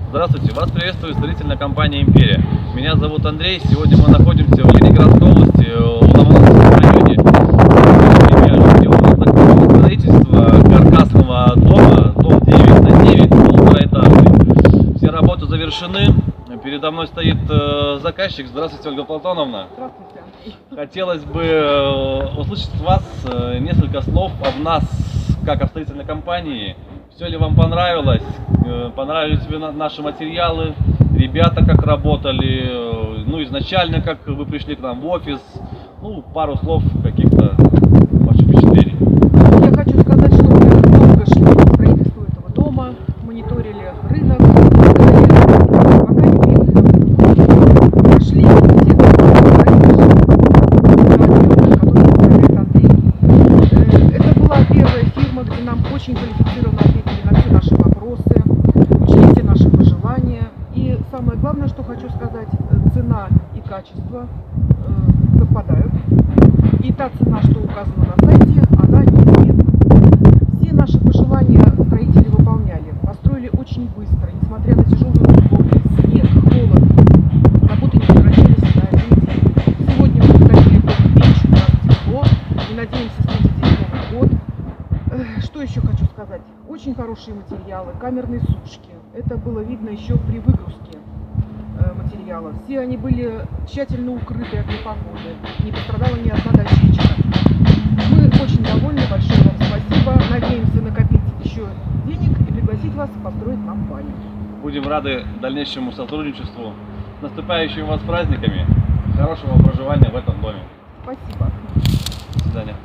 Здравствуйте, вас приветствует строительная компания «Империя». Меня зовут Андрей, сегодня мы находимся в Ленинградской области, в Ломоносовском районе, где у нас закончилось строительство каркасного дома, дом 9 на 9, полутораэтажный. Все работы завершены, передо мной стоит заказчик. Здравствуйте, Ольга Платоновна. Здравствуйте, Андрей. Хотелось бы услышать от вас несколько слов об нас, как о строительной компании. Все ли вам понравилось? Понравились ли наши материалы? Ребята как работали? Ну, изначально, как вы пришли к нам в офис? Ну, пару слов каких-то ваших впечатлений. Я хочу сказать, что мы долго шли к строительству этого дома, мониторили рынок, пока не приехали. Прошли все Это была первая фирма, где нам очень квалифицированно ответили на все наши вопросы, учли все наши пожелания. И самое главное, что хочу сказать, цена и качество совпадают. И та цена, что указана на сайте, она неизменна. Все наши пожелания строители выполняли. Построили очень быстро, несмотря на тяжелые условия, снег, холод. Работы не прекращались на один день. Сегодня мы встретили дом вечер, у нас тепло. И надеемся встретить здесь Новый год. Что еще хочу сказать? Очень хорошие материалы, камерные сушки. Это было видно еще при выгрузке материала. Все они были тщательно укрыты от непогоды. Не пострадала ни одна дощечка. Мы очень довольны. Большое вам спасибо. Надеемся накопить еще денег и пригласить вас построить нам баню. Будем рады дальнейшему сотрудничеству. С наступающими вас праздниками. Хорошего проживания в этом доме. Спасибо. До свидания.